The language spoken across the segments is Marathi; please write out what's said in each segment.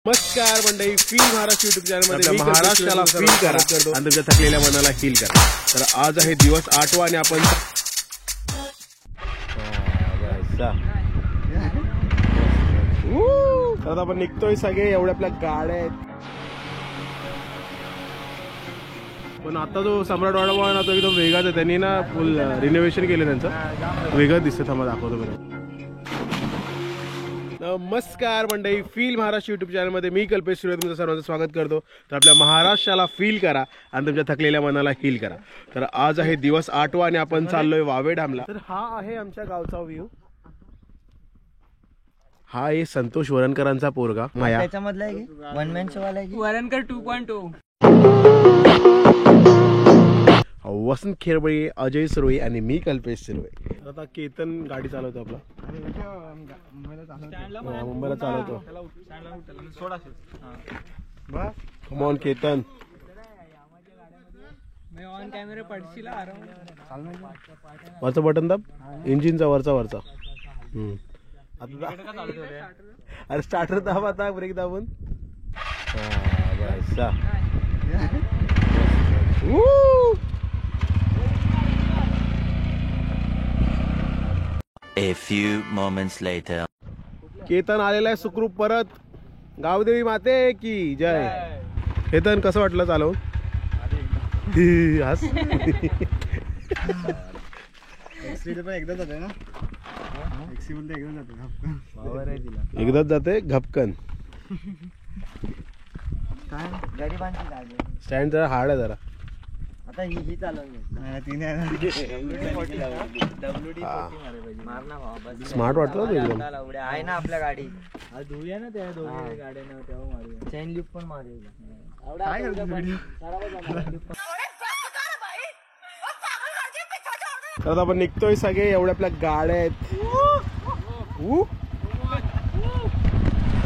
नमस्कार मंडळी, फील महाराष्ट्र युट्यूब चॅनलमध्ये महाराष्ट्राला फील करा आणि तुमच्या थकलेल्या मनाला फील करा. तर आज आहे दिवस 8वा आणि आपण तर आपण निघतोय सगळे. एवढ्या आपल्या गाड्या आहेत. पण आता जो सम्राट वाडा ना तो एकदम वेगळाच आहे. त्यांनी ना फुल रिनोव्हेशन केलं त्यांचं. वेगळं दिसतं. थांबा दाखवतो मी. नमस्कार मंडळी, फील महाराष्ट्र युट्यूब चॅनलमध्ये मी कल्पेश सुरे तुमचं सर्वांचं स्वागत करतो. तर आपल्या महाराष्ट्राला फील करा आणि तुमच्या थकलेल्या मनाला हील करा. तर आज आहे दिवस 8वा आणि आपण चाललोय वावे डॅमला. तर हा आहे आमच्या गावचा व्ह्यू. हा आहे संतोष वरणकरांचा पोरगा माया. त्याच्यामधला आहे की वन मॅन शो वाला आहे की वरणकर 2.0. वसंत खेरबळे, अजय सुरवे आणि मी कल्पेश सुरवे. आता केतन गाडी चालवतो. आपला मुंबईला चालवतो. कमॉन केतन. ऑन कॅमेरा पडशील वरचा बटन दाब. इंजिनचा वरचा वरचा. अरे स्टार्टर दाब. आता ब्रेक दाबून. A few moments later. Ketan आलेला आहे सुखरूप परत. गावदेवी माते की जय. केतन कसं वाटलं चालवून? एकदाच जाते घपकन. स्टँड जरा हार्ड आहे जरा. आता ही चालवली स्मार्ट वाटतं एकदम. आहे ना आपल्या गाडी. धुया ना त्या दोघे गाड्यांना तेव्हा मारूया. चेन लिफ्ट पण मारूया. तर आपण निघतोय सगळे. एवढ्या आपल्या गाड्या आहेत.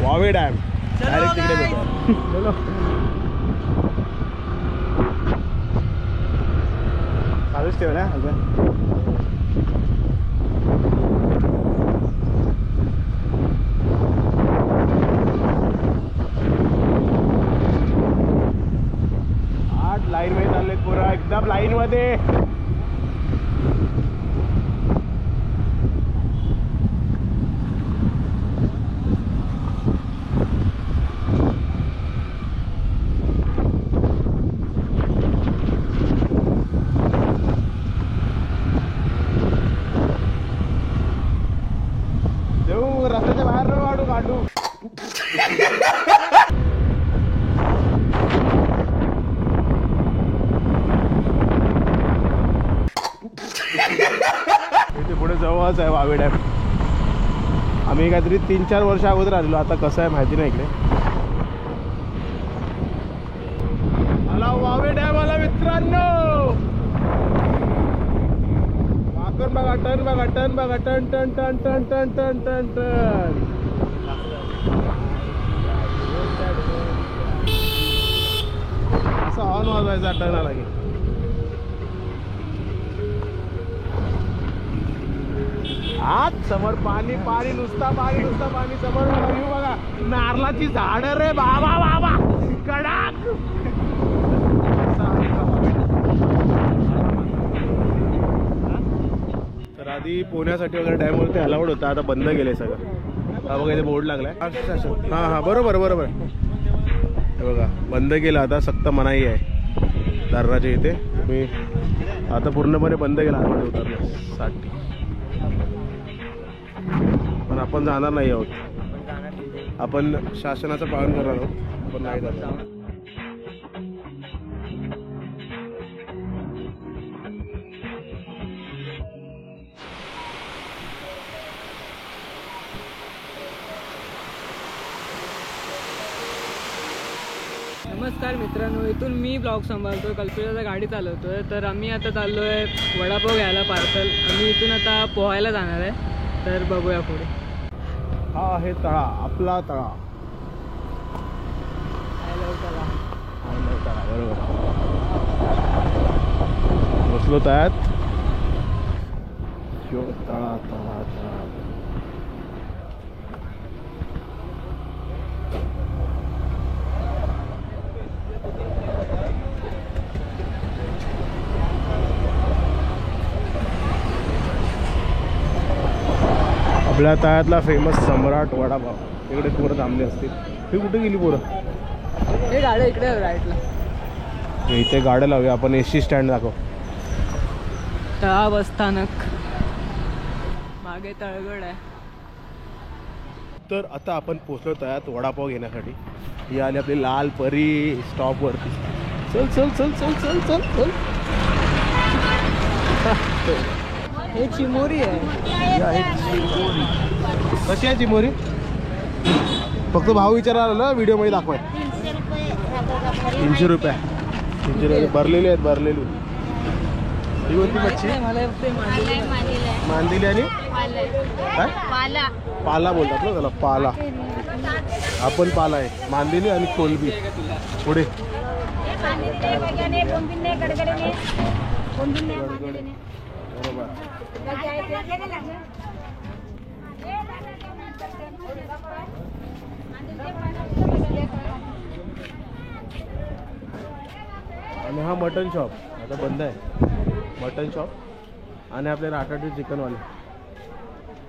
वावे डॅम डायरेक्ट तिकडे भेटतो. चालूच ठेव ना. आठ लाईन मध्ये चालले पुरा एकदम लाईन मध्ये. रस्त्याच्या बाहेर न काढू काढू. इथे पुढे जवळच आहे वावे डॅम. आम्ही काहीतरी 3-4 वर्ष अगोदर आलेलो. आता कसं आहे माहिती नाही इकडे. आला वावे डॅम आला मित्रांनो. वाकण बघा, टन बघा, टन बघा, टन टन टन टन टन टन टन टन. असा हॉर्न वाजवायचा टन आला की. आज समोर पाणी पाणी नुसता पाणी नुसता पाणी. समोर व्ह्यू बघा. नारळाची झाड रे बाबा बाबा कडाक. तर आधी पोहण्यासाठी वगैरे डॅमवरती अलाउड होता. आता बंद केलंय सगळं. हा बघा इथे बोर्ड लागलाय. हा हा बरोबर बरोबर. हे बघा बंद केलं आता. सक्त मनाई आहे धरणाच्या इथे. तुम्ही आता पूर्णपणे बंद केला आतमध्ये उतरण्यासाठी. पण आपण जाणार नाही आहोत. आपण शासनाचं पालन करणार आहोत. आपण नाही जाणार. नमस्कार मित्रांनो, इथून मी ब्लॉग सांभाळतोय. कल्पेशचा गाडी चालवतोय. तर आम्ही आता चाललोय वडापाव घ्यायला पार्सल. आम्ही इथून आता पोहायला जाणार आहे. तर बघूया पुढे. हा आहे तळा, आपला तळा. बरोबर बसलो त्यात. तळा तळा तळा. आपल्या तळ्यातला फेमस सम्राट वडापाव. इकडे पोरं थांबले असतील. ही कुठे गेली पोरं? हे गाडी इकडे आहे राईटला. इथे गाड्या लावूया आपण. एसटी स्टँड दाखव. तळा बस स्थानक मागे तळगड आहे. तर आता आपण पोहोचलो तळ्यात वडापाव घेण्यासाठी. ही आली आपली लाल परी स्टॉपवरती. चल चल चल चल चल चल चल. हे चिमोरी आहे. कशी आहे चिमोरी? फक्त भाव विचारायला ना व्हिडिओमध्ये दाखवाय. 300 रुपये. 300 रुपये भरलेली आहेत. भरलेली ही कोणती मच्छी? मला ते मांदिली आणि काय पाला बोलतात ना त्याला. पाला. आपण पाला आहे. मांदिली आणि कोलबी. पुढे बरोबर. आणि हा मटन शॉप आता बंद आहे. मटन शॉप आणि आपले राठाडी चिकनवाले.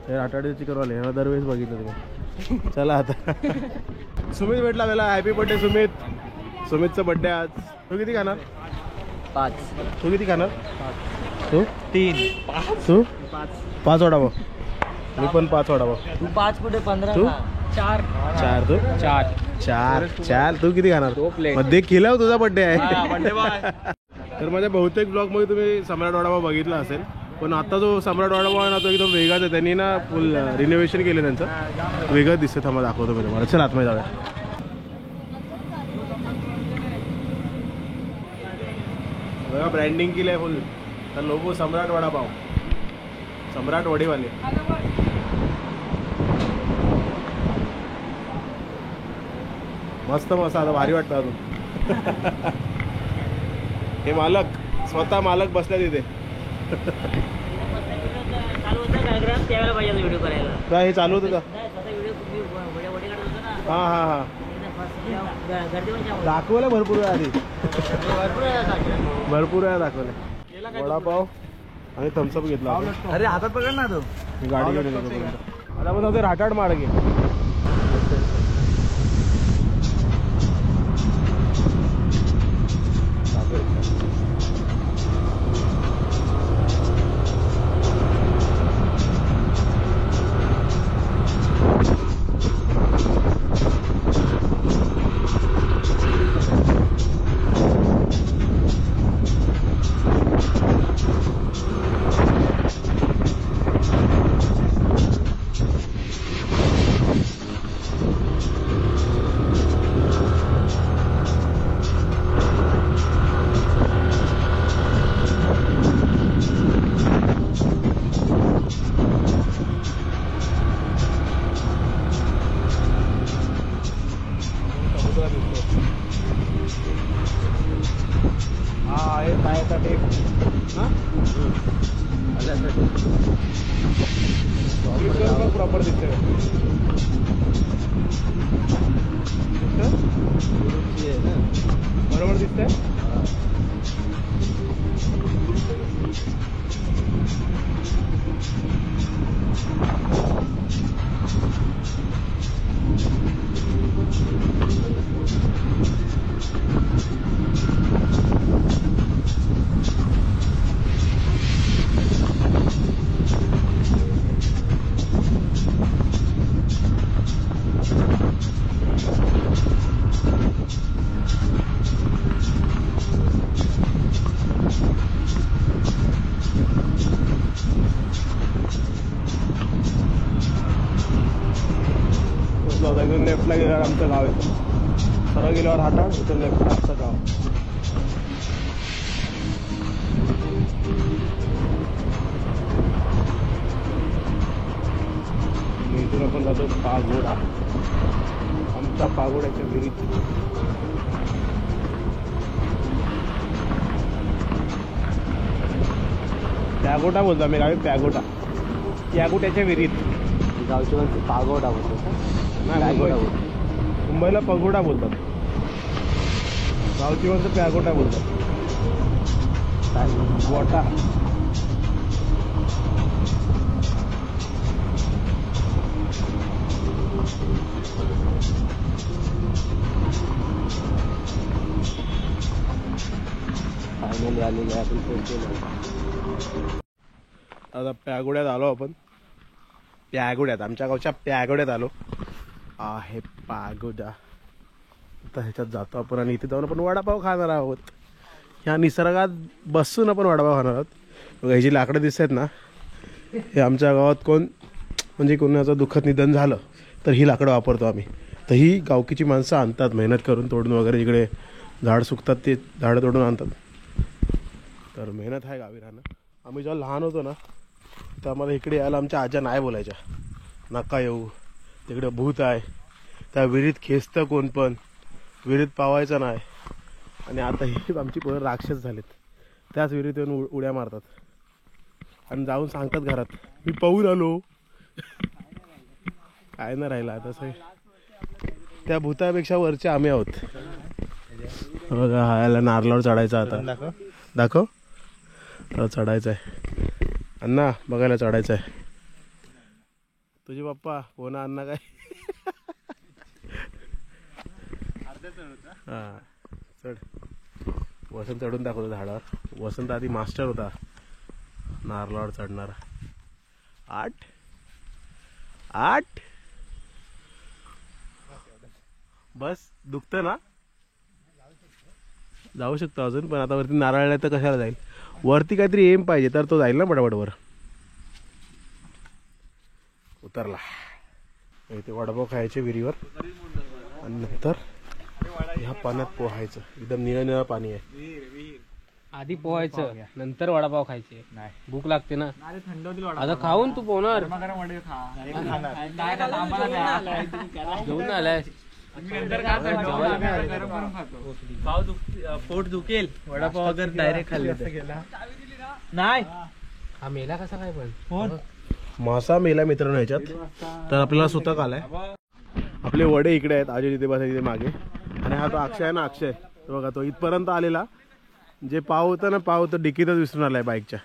हे राठाडी चिकनवाले ह्याला दरवेळेस बघितलं तुम्ही. चला आता सुमित भेटला गेला. Happy birthday Sumit. सुमितचा बर्थडे आज. तू किती खाणार? 5. तू किती खाणार? तू 3. तू 5 वडापाव. मी पण 5 वडापाव. तू 5 कुठे 15 तू? खा. 4. 4. तू 4. तू किती खाणार? मध्ये केला तुझा बर्थडे आहे. तर माझ्या बहुतेक ब्लॉगमध्ये तुम्ही सम्राट वडापाव बघितला असेल. पण आता जो सम्राट वडापाव आहे ना तो एकदम वेगळाच आहे. त्यांनी ना फुल रिनोव्हेशन केलं त्यांचं. वेगळंच दिसतं. थांबा दाखवतो मी तुम्हाला. चल आतमध्ये जाऊया. बघा ब्रँडिंग केलं आहे फुल. तर लोगो सम्राट वडापाव. सम्राट वडेवाले. मस्त मस्त. आता भारी वाटतं अजून. हे मालक स्वतः मालक बसल्या तिथे. काय हे चालू होतं का? हां हां हां दाखवलं भरपूर वेळा आधी. भरपूर वेळा दाखवले. वडापाव आणि थम्सअप घेतला. अरे हातात पकड ना तो. गाडी घेऊन येतो. आता आपण होते राठाड मार्गे. प्रॉपर दिसते बरोबर दिसतंय. लेफ्टला गेल्यावर आमचं गाव आहे. सरळ गेल्यावर हाटाड. इथं लेफ्टला आमचं गाव. इथून आपण जातो पागोडा. आमच्या पागोड्याच्या विरीत. पॅगोडा बोलतो आम्ही गावी. पॅगोडा. पॅगोड्याच्या विरीत. गावची पागोडा बोलतो. नाही मुंबईला पगोडा बोलतात. गावची माणसं पॅगोडा बोलतात. गोटा. फायनली आलेले आपण पोहोचलो. आता प्यागोड्यात आलो आपण. प्यागोड्यात, आमच्या गावच्या प्यागोड्यात आलो आहे. पागोडा. आता ह्याच्यात जातो आपण आणि इथे जाऊन आपण वडापाव खाणार आहोत. ह्या निसर्गात बसून आपण वडापाव खाणार आहोत. बघा, ही जी लाकडं दिसत आहेत ना, हे आमच्या गावात म्हणजे कोणाचं दुःखद निधन झालं तर ही लाकडं वापरतो आम्ही. तर ही गावकीची माणसं आणतात मेहनत करून, तोडून वगैरे. इकडे झाड सुकतात ते झाडं तोडून आणतात. तर मेहनत आहे गावी राहणं. आम्ही जेव्हा लहान होतो ना, तर आम्हाला इकडे यायला आमच्या आज्या नाही बोलायच्या, नका येऊ, तिकडे भूत आहे, त्या विहिरीत खेचतं कोण पण, विहिरीत पावायचं नाही. आणि आता ही आमची पोरं राक्षस झालेत. त्याच विहिरीत येऊन उड्या मारतात आणि जाऊन सांगतात घरात, मी पाहून आलो. काय नाही राहिला तसं. त्या भूतापेक्षा वरचे आम्ही आहोत. बघा, हायला नारळावर चढायचं. आता दाखव. चढायचं आहे अण्णा, बघायला चढायचं आहे. तुझे पप्पा कोण अण्णा काय? हां, चढ. वसंत चढून दाखवतो झाडावर. वसंत आधी मास्टर होता नारळावर चढणारा. 8 बस. दुखतं ना? जाऊ शकतो अजून, पण आता वरती नारळाला तर कशाला जाईल? वरती काहीतरी एम पाहिजे तर तो जाईल ना पटापट वर. उतरला. इथे वडापाव खायचे विहिरीवर आणि नंतर ह्या पाण्यात पोहायचं. एकदम निळं निळं पाणी आहे. आधी पोहायचं, नंतर वडापाव खायचे. भूक लागते ना. आता खाऊन तू पोहणार. घेऊन आलाय. पोट दुखेल वडापाव अगर डायरेक्ट खाल्ले नाही. हा मेला कसा काय? पण मासा मेला मित्रांनो ह्याच्यात. तर आपल्याला सुतक आलाय. आपले वडे इकडे आहेत, आजी तिथे बसायचे मागे. आणि हा तो अक्षय आहे ना, अक्षय बघा, तो इथपर्यंत आलेला. जे पाव होतं ना, पाव तर डिकीतच विसरून आलाय बाईकच्या,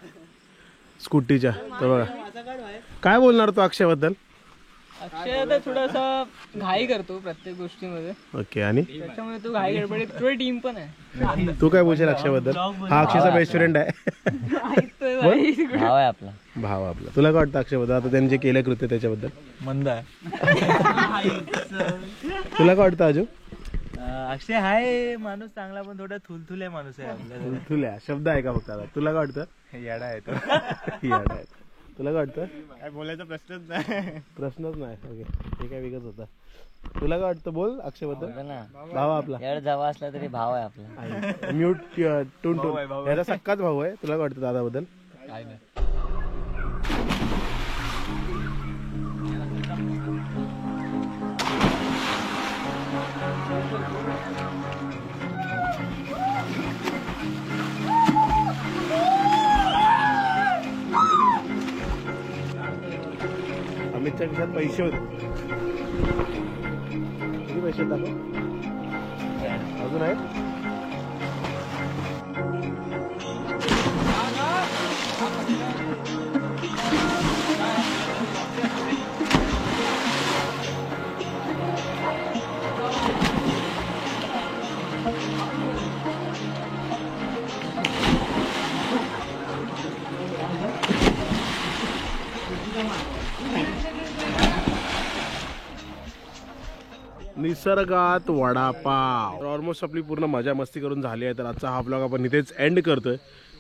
स्कूटीच्या. तर बघा, काय बोलणार तो अक्षयबद्दल? अक्षय आता थोडासा घाई करतो प्रत्येक गोष्टीमध्ये. ओके. आणि त्याच्यामुळे तू घाई गडबडीत थोडी टीम पण आहे. तू काय बोलशील अक्षयबद्दल? हा अक्षयचा बेस्ट फ्रेंड आहे. भाव आहे आपला. भाव आपला. तुला काय वाटतं अक्षयबद्दल? आता त्यांनी जे केलं कृत्य त्याच्याबद्दल मंद आहे. तुला काय वाटतं अजून? अक्षय हाय माणूस चांगला, पण थोडा थुलथुल्या माणूस आहे आपल्याला. तुला शब्द आहे का फक्त? आता तुला काय वाटतं? येडा आहे तो. येडा आहे. तुला काय वाटतं? काय बोलायचा प्रश्नच नाही. प्रश्नच नाही. ओके, हे काय वेगळंच होता. तुला काय वाटतं? बोल अक्षयबद्दल. भाव आपला. येड जावा असला तरी भाव आहे आपला. म्यूट टून टून याचा सक्काच भाऊ आहे. तुला काय वाटतं दादाबद्दल? काय नाही. अमितच्या खिशात पैसे होते. किती पैसे दाखव. अजून आहेत? निसर्गात वडापाव. ऑलमोस्ट आपली पूर्ण मजा मस्ती करून झाली आहे. तर आजचा हा ब्लॉग आपण इथेच एंड करतोय.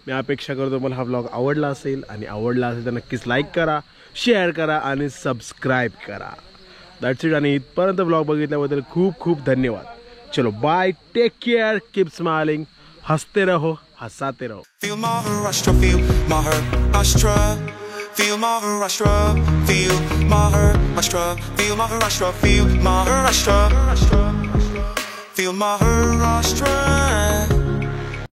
मी अपेक्षा करतो मला हा ब्लॉग आवडला असेल, आणि आवडला असेल तर नक्कीच लाईक करा, शेअर करा आणि सबस्क्राईब करा. That's it. आणि इथपर्यंत ब्लॉग बघितल्याबद्दल खूप खूप धन्यवाद. चलो bye, take care, keep smiling, हंसते रहो, हंसाते रहो. Feel Maharashtra, feel Maharashtra, feel Maharashtra, feel Maharashtra, feel Maharashtra, feel Maharashtra, feel Maharashtra.